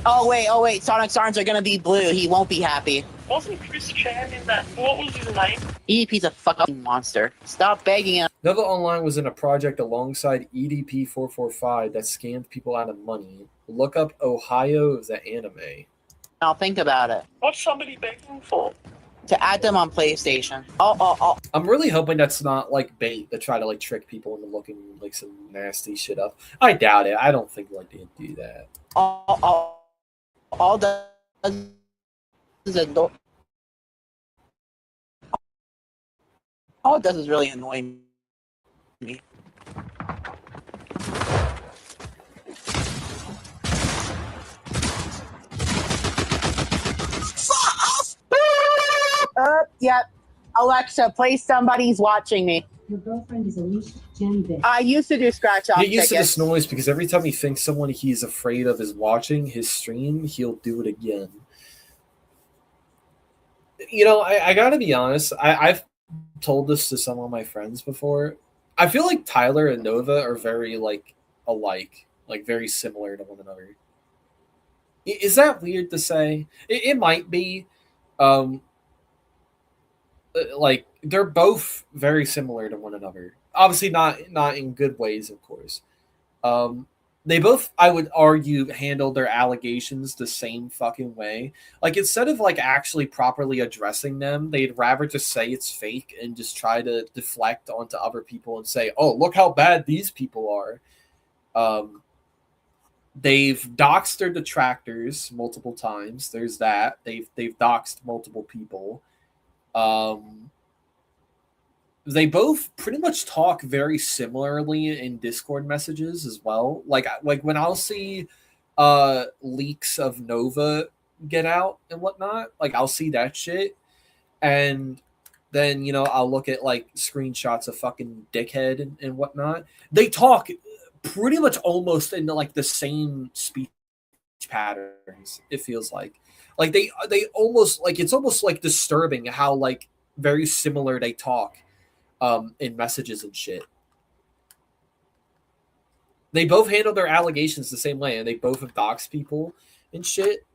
Speaker 2: Oh wait, Sonic's arms are gonna be blue. He won't be happy.
Speaker 3: Wasn't Chris Chan in that? What was his name?
Speaker 2: EDP's a fucking monster. Stop begging him.
Speaker 1: Nova Online was in a project alongside EDP 445 that scammed people out of money. Look up Ohio the anime.
Speaker 2: Now think about it.
Speaker 3: What's somebody begging for?
Speaker 2: To add them on PlayStation. Oh.
Speaker 1: I'm really hoping that's not like bait to try to like trick people into looking like some nasty shit up. I doubt it. I don't think like they'd do that.
Speaker 2: All does is annoy. All it does is really annoy me. Yep. Alexa, play Somebody's Watching Me.
Speaker 5: Your girlfriend is Alicia Janvik.
Speaker 2: I used to do scratch off
Speaker 1: Get used to
Speaker 2: tickets.
Speaker 1: this noise because every time he thinks someone he's afraid of is watching his stream, he'll do it again. You know, I gotta be honest. I've told this to some of my friends before. I feel like Tyler and Nova are very like alike, like very similar to one another. Is that weird to say? It might be. Like they're both very similar to one another. Obviously, not in good ways, of course. They both, I would argue, handled their allegations the same fucking way. Like instead of like actually properly addressing them, they'd rather just say it's fake and just try to deflect onto other people and say, "Oh, look how bad these people are." They've doxed their detractors multiple times. There's that. They've doxed multiple people. They both pretty much talk very similarly in Discord messages as well. Like when I'll see leaks of Nova get out and whatnot, like I'll see that shit, and then I'll look at like screenshots of fucking Dickhead and whatnot. They talk pretty much almost in like the same speech patterns. It feels like they almost like it's almost like disturbing how like very similar they talk in messages and shit. They both handle their allegations the same way, and they both have doxed people and shit.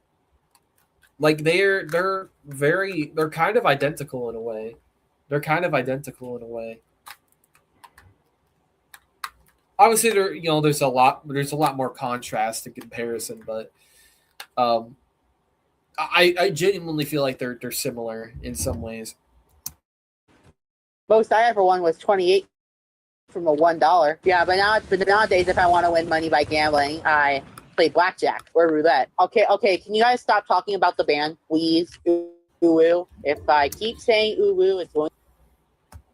Speaker 1: Like they're kind of identical in a way. Obviously, there's a lot more contrast and comparison, but I genuinely feel like they're similar in some ways.
Speaker 2: Most I ever won was 28 from a $1. Yeah, but nowadays, if I want to win money by gambling, I play blackjack or roulette. Okay. Can you guys stop talking about the band, please? Ooh. If I keep saying ooh, it's going.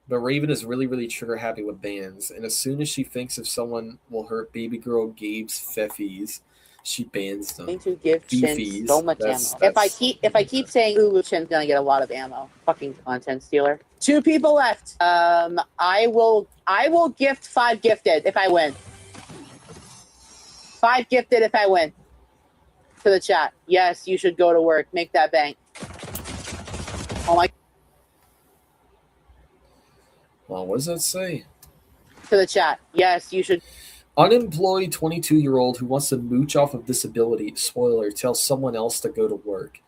Speaker 1: But Raven is really, really trigger happy with bans, and as soon as she thinks if someone will hurt baby girl Gabe's feffies, she bans them.
Speaker 2: Going to give Chin so much ammo. If I keep saying ooh, Chin's gonna get a lot of ammo. Fucking content stealer. 2 people left. I will gift 5 gifted if I win. 5 gifted if I win. To the chat. Yes, you should go to work. Make that bank. Oh my.
Speaker 1: Well, what does that say?
Speaker 2: To the chat. Yes, you should.
Speaker 1: Unemployed 22-year-old who wants to mooch off of disability, spoiler, tells someone else to go to work.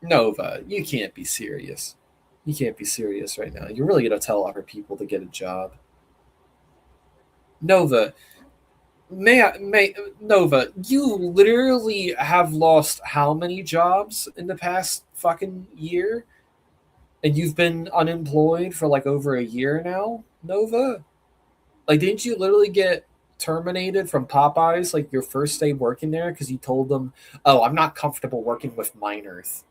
Speaker 1: Nova, you can't be serious. You can't be serious right now. You're really going to tell other people to get a job. Nova, Nova, you literally have lost how many jobs in the past fucking year? And you've been unemployed for like over a year now, Nova? Like, didn't you literally get terminated from Popeyes like your first day working there because you told them, "Oh, I'm not comfortable working with minors.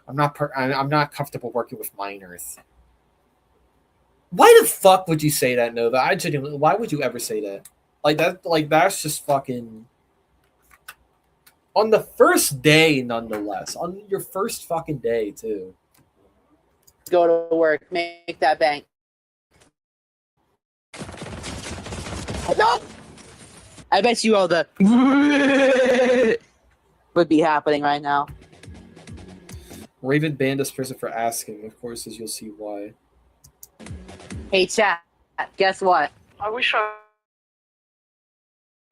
Speaker 1: I'm not comfortable working with minors. Why the fuck would you say that, Nova? I genuinely, why would you ever say that? Like that's just fucking on the first day, nonetheless. On your first fucking day, too.
Speaker 2: Go to work, make that bank. No! I bet you all the would be happening right now.
Speaker 1: Raven banned this person for asking, of course, as you'll see why.
Speaker 2: Hey, chat. Guess what?
Speaker 3: I wish I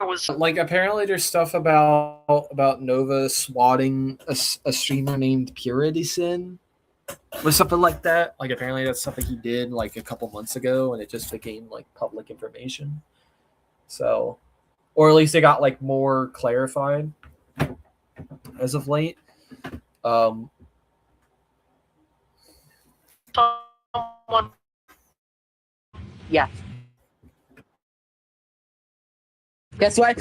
Speaker 3: was.
Speaker 1: Like, apparently there's stuff about Nova swatting a streamer named Purity Sin or something like that. Like, apparently that's something he did like a couple months ago, and it just became like public information. So, or at least it got like more clarified as of late.
Speaker 3: Someone.
Speaker 2: Yeah. Guess what?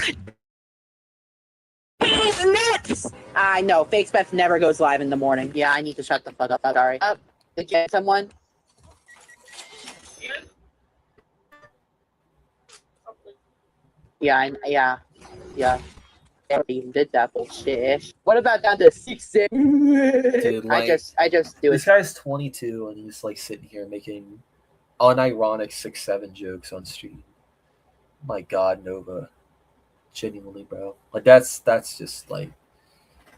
Speaker 2: I know. Fake Spef never goes live in the morning. Yeah, I need to shut the fuck up. Sorry. Did you get someone? Yeah. I even did that bullshit. What about down to 6-6?
Speaker 1: Dude, like,
Speaker 2: I just do
Speaker 1: this
Speaker 2: it.
Speaker 1: guy's 22 and he's like sitting here making unironic 6-7 jokes on stream. My God, Nova. Genuinely, bro. Like that's just like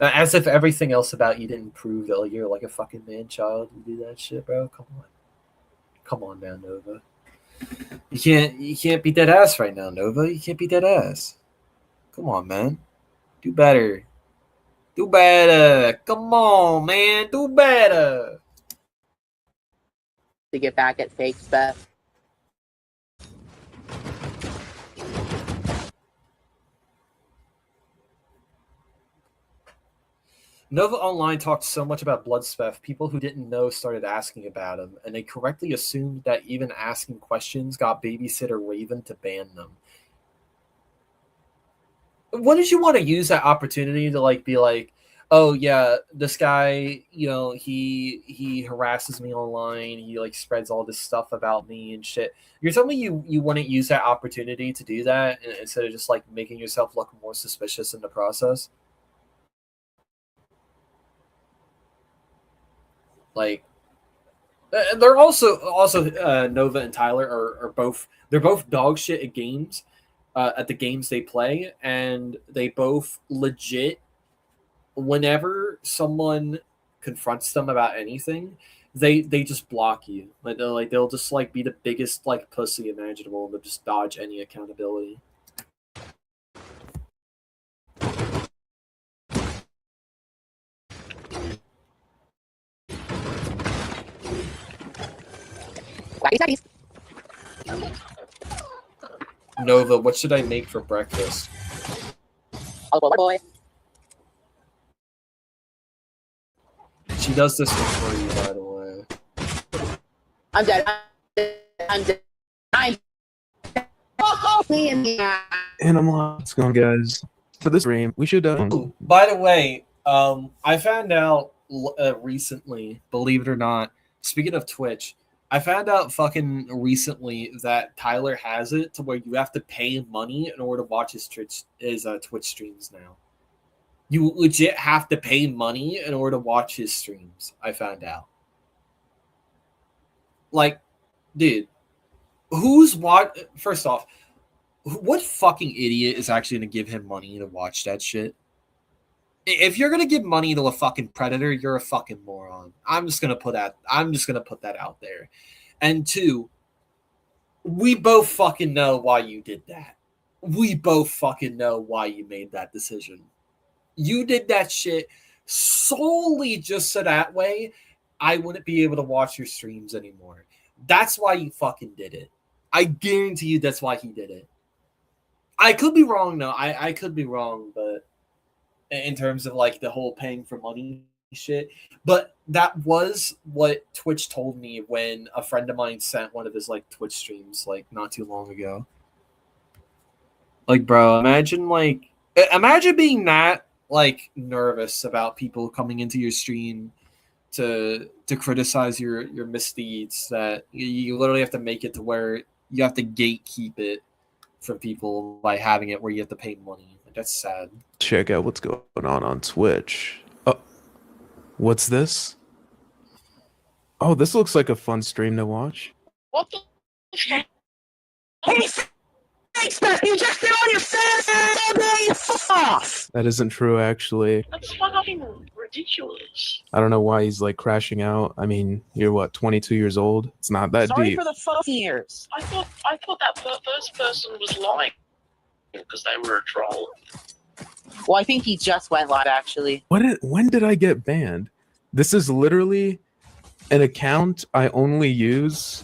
Speaker 1: as if everything else about you didn't prove that like, you're like a fucking man child. You do that shit, bro. Come on now, Nova. You can't beat that ass right now, Nova. You can't beat that ass. Come on, man. Do better. Do better. Come on, man. Do better.
Speaker 2: To get back at Fake Spef.
Speaker 1: Nova Online talked so much about Bloodspeth, people who didn't know started asking about him, and they correctly assumed that even asking questions got Babysitter Raven to ban them. Wouldn't you want to use that opportunity to like be like, oh yeah, this guy, you know, he harasses me online, he like spreads all this stuff about me and shit. You're telling me you wouldn't use that opportunity to do that instead of just like making yourself look more suspicious in the process? Like, they're also Nova and Tyler are both, they're both dog shit at games, at the games they play, and they both legit, whenever someone confronts them about anything, they just block you. Like they'll just like be the biggest like pussy imaginable and they'll just dodge any accountability. Nova, what should I make for breakfast?
Speaker 2: Oh boy.
Speaker 1: She does this for free, by the way.
Speaker 2: I'm dead. I'm dead.
Speaker 6: And I'm like, what's going on, guys? For this stream, we should.
Speaker 1: Ooh, by the way, I found out recently, believe it or not, speaking of Twitch, I found out fucking recently that Tyler has it to where you have to pay money in order to watch his Twitch streams now. You legit have to pay money in order to watch his streams. I found out. Like, dude, first off, what fucking idiot is actually going to give him money to watch that shit? If you're going to give money to a fucking predator, you're a fucking moron. I'm just going to put that out there. And two, we both fucking know why you did that. We both fucking know why you made that decision. You did that shit solely just so that way I wouldn't be able to watch your streams anymore. That's why you fucking did it. I guarantee you that's why he did it. I could be wrong, though. I could be wrong, but in terms of like the whole paying for money shit. But that was what Twitch told me when a friend of mine sent one of his like Twitch streams like not too long ago. Like, bro, imagine being that like nervous about people coming into your stream to criticize your misdeeds that you literally have to make it to where you have to gatekeep it from people by having it where you have to pay money. Like, that's sad.
Speaker 6: Check out what's going on Twitch. Oh, what's this? Oh, this looks like a fun stream to watch.
Speaker 3: What the heck?
Speaker 2: Hey, Sexbeth, you just threw on your face off!
Speaker 6: That isn't true, actually.
Speaker 3: That's fucking ridiculous.
Speaker 6: I don't know why he's like crashing out. I mean, you're what, 22 years old? It's not that
Speaker 2: Sorry
Speaker 6: deep.
Speaker 2: for the fucking years.
Speaker 3: I thought that first person was lying because they were a troll.
Speaker 2: Well, I think he just went live, actually.
Speaker 6: When did I get banned? This is literally an account I only use.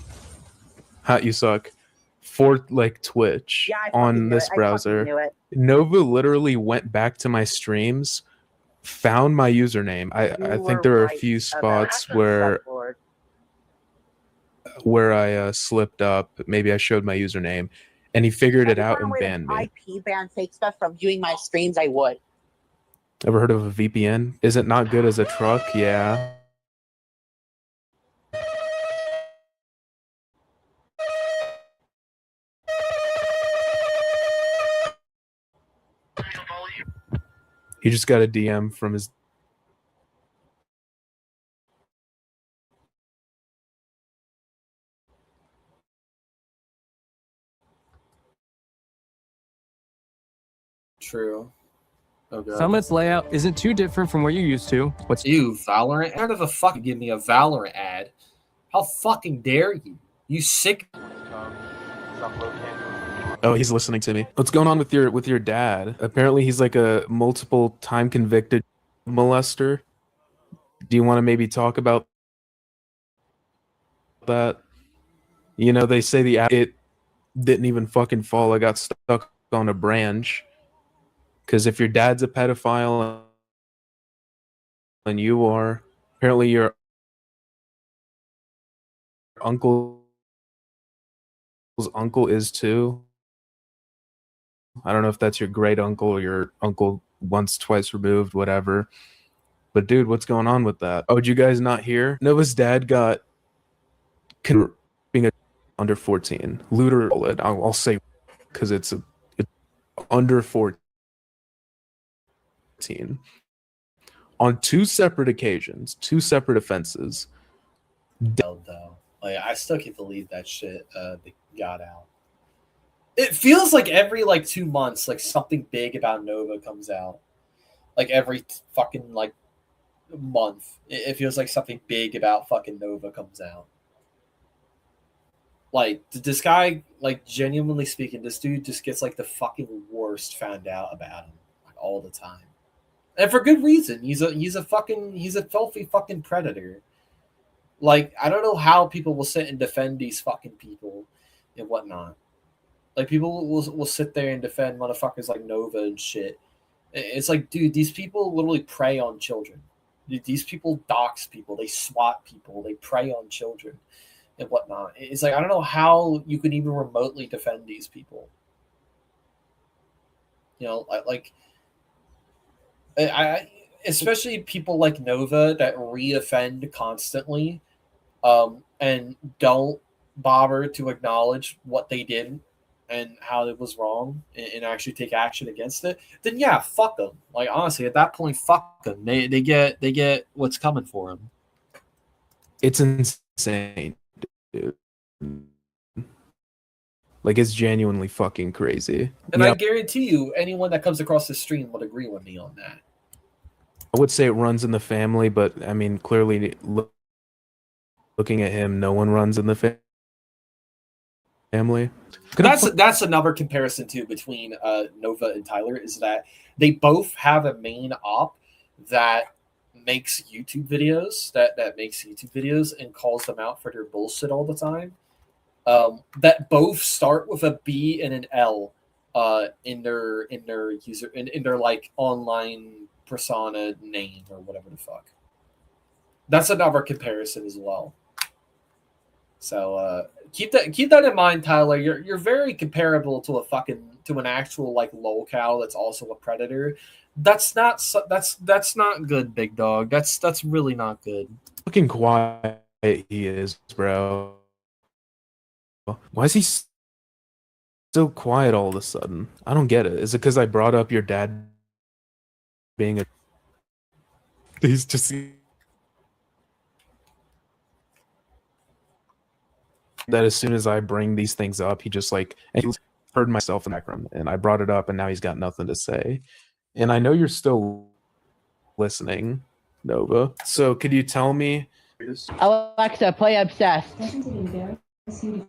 Speaker 6: You suck. For like Twitch on this browser. Nova literally went back to my streams, found my username. I think there are a few spots where I slipped up. Maybe I showed my username, and he figured it out and banned me.
Speaker 2: IP ban fake stuff from viewing my streams, I would.
Speaker 6: Ever heard of a VPN? Is it not good as a truck? Yeah. He just got a DM from his.
Speaker 1: True. Oh god.
Speaker 7: Summit's layout isn't too different from what you're used to. What's
Speaker 1: You, Valorant? How the fuck give me a Valorant ad? How fucking dare you? You sick.
Speaker 6: Oh, he's listening to me. What's going on with your dad? Apparently, he's like a multiple time convicted molester. Do you want to maybe talk about that? You know, they say it didn't even fucking fall. I got stuck on a branch. Because if your dad's a pedophile and you are, apparently your uncle's uncle is too. I don't know if that's your great uncle or your uncle once, twice removed, whatever. But dude, what's going on with that? Oh, did you guys not hear? Nova's dad got being under 14. Looter, I'll say because it's under 14. On two separate occasions, two separate offenses.
Speaker 1: Though, like I still can't believe that shit got out. It feels like every 2 months, like something big about Nova comes out. Like every fucking month, it feels like something big about fucking Nova comes out. Like this guy, genuinely speaking, this dude just gets the fucking worst found out about him all the time, and for good reason. He's a filthy fucking predator. I don't know how people will sit and defend these fucking people and whatnot. People will sit there and defend motherfuckers like Nova and shit. It's dude, these people literally prey on children. These people dox people. They swat people. They prey on children and whatnot. It's I don't know how you can even remotely defend these people. You know, I especially people like Nova that re-offend constantly, and don't bother to acknowledge what they did and how it was wrong and actually take action against it, then yeah, fuck them. Honestly, at that point, fuck them. They get what's coming for them.
Speaker 6: It's insane, dude. It's genuinely fucking crazy.
Speaker 1: And I guarantee you, anyone that comes across the stream would agree with me on that.
Speaker 6: I would say it runs in the family, but I mean, clearly, looking at him, no one runs in the family.
Speaker 1: That's another comparison too between Nova and Tyler, is that they both have a main op that makes YouTube videos and calls them out for their bullshit all the time. That both start with a B and an L in their user in their online persona name or whatever the fuck. That's another comparison as well. So keep that in mind, Tyler. You're very comparable to an actual lolcow that's also a predator. That's not good, big dog. That's really not good.
Speaker 6: fucking quiet he is, bro. Why is he so quiet all of a sudden? I don't get it. Is it because I brought up your dad being a... He's just... That as soon as I bring these things up, he just like... And he's heard myself in the background, and I brought it up, and now he's got nothing to say. And I know you're still listening, Nova. So could you tell me...
Speaker 2: Alexa, play Obsessed.
Speaker 5: Doesn't it embarrass you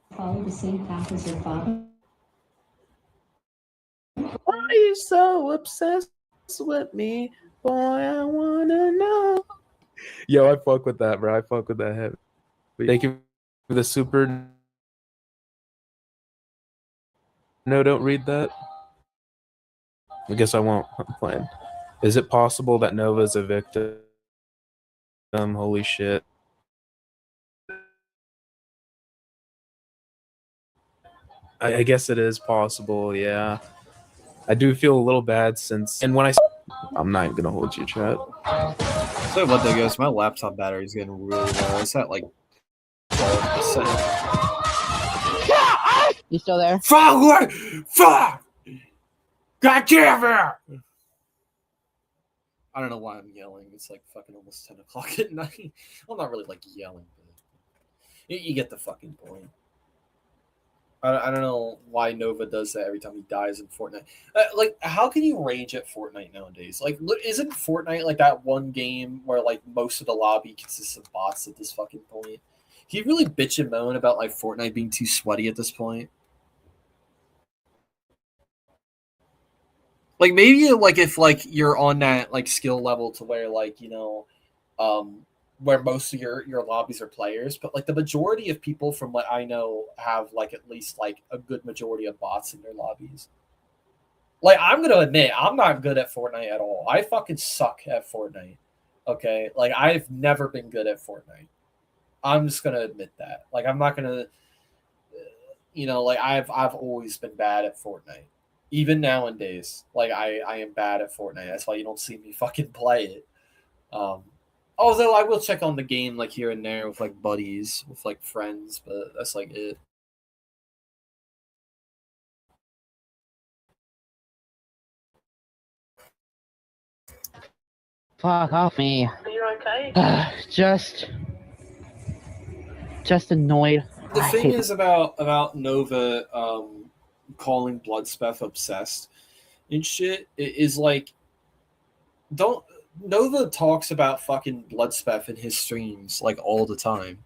Speaker 5: to follow the same path as your father?
Speaker 6: Why are you so obsessed with me? Boy, I wanna know. Yo, I fuck with that, bro. I fuck with that heavy. Thank you for the super... No, don't read that. I guess I won't. I'm playing. Is it possible that Nova's a victim? Holy shit. I guess it is possible, yeah. I do feel a little bad since... And when I'm not even gonna hold you, chat.
Speaker 1: So what though, guys? My laptop battery is getting really low. It's at like 12%.
Speaker 2: You still there?
Speaker 1: Fuck! Fuck! God damn it! I don't know why I'm yelling. It's like fucking almost 10 o'clock at night. I'm not really like yelling, but you get the fucking point. I don't know why Nova does that every time he dies in Fortnite. Like, how can you rage at Fortnite nowadays? Like, isn't Fortnite like that one game where like most of the lobby consists of bots at this fucking point? Can you really bitch and moan about like Fortnite being too sweaty at this point? Like maybe like if like you're on that like skill level to where like, you know, where most of your lobbies are players, but like the majority of people from what I know have like at least like a good majority of bots in their lobbies. Like I'm gonna admit I'm not good at Fortnite at all. I fucking suck at Fortnite. Okay, like I've never been good at Fortnite. I'm just gonna admit that. Like I'm not gonna, you know, like I've always been bad at Fortnite. Even nowadays, like I am bad at Fortnite. That's why you don't see me fucking play it. Although I will check on the game like here and there with like buddies, with like friends, but that's like it.
Speaker 2: Fuck off me.
Speaker 3: Are you okay?
Speaker 2: Just annoyed.
Speaker 1: The
Speaker 2: I
Speaker 1: thing
Speaker 2: hate
Speaker 1: is about Nova calling Bloodspeth obsessed and shit is like don't Nova talks about fucking Bloodspeth in his streams like all the time.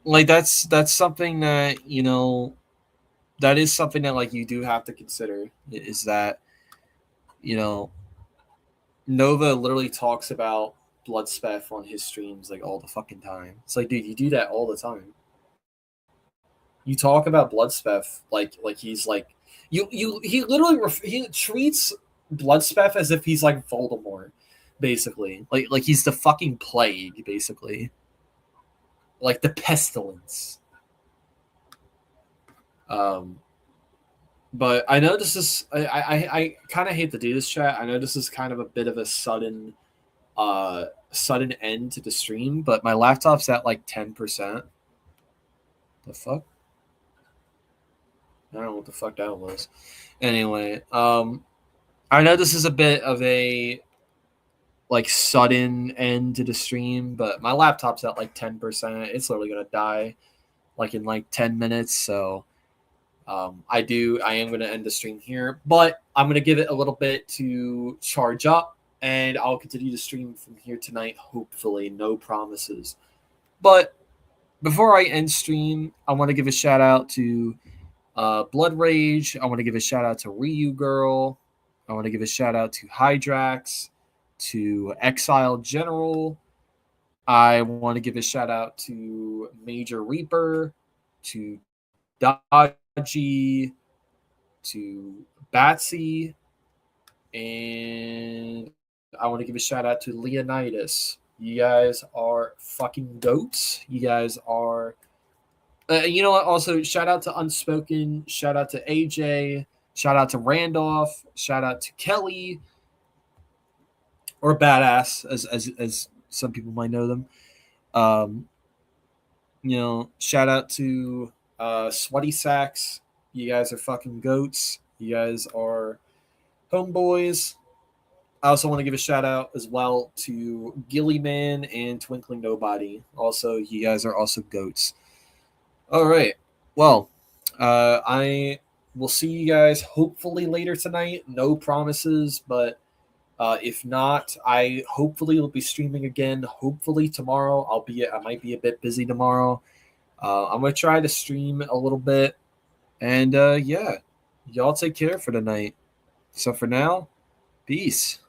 Speaker 1: Like that's something that, you know, that is something that like you do have to consider is that, you know, Nova literally talks about Bloodspeth on his streams like all the fucking time. It's like, dude, you do that all the time. You talk about Bloodspeth like he's like he literally he treats Bloodspeth as if he's like Voldemort, basically. Like he's the fucking plague, basically. Like the pestilence. But I know this is I kind of hate to do this, chat. I know this is kind of a bit of a sudden end to the stream, but my laptop's at like 10%. The fuck? I don't know what the fuck that was. Anyway, I know this is a bit of a like sudden end to the stream, but my laptop's at like 10%. It's literally gonna die like in like 10 minutes. So I am gonna end the stream here, but I'm gonna give it a little bit to charge up, and I'll continue to stream from here tonight. Hopefully, no promises. But before I end stream, I want to give a shout out to Blood Rage. I want to give a shout out to Ryu Girl. I want to give a shout out to Hydrax, to Exile General. I want to give a shout out to Major Reaper, to Dodgy, to Batsy, and I want to give a shout out to Leonidas. You guys are fucking goats. You guys are... you know what? Also, shout out to Unspoken. Shout out to AJ. Shout out to Randolph. Shout out to Kelly. or Badass, as some people might know them. Shout out to Sweaty Sacks. You guys are fucking goats. You guys are homeboys. I also want to give a shout out as well to Gillyman and Twinkling Nobody. Also, you guys are also goats. All right. Well, I will see you guys hopefully later tonight. No promises, but if not, I hopefully will be streaming again. Hopefully tomorrow. I might be a bit busy tomorrow. I'm gonna try to stream a little bit, and yeah, y'all take care for tonight. So for now, peace.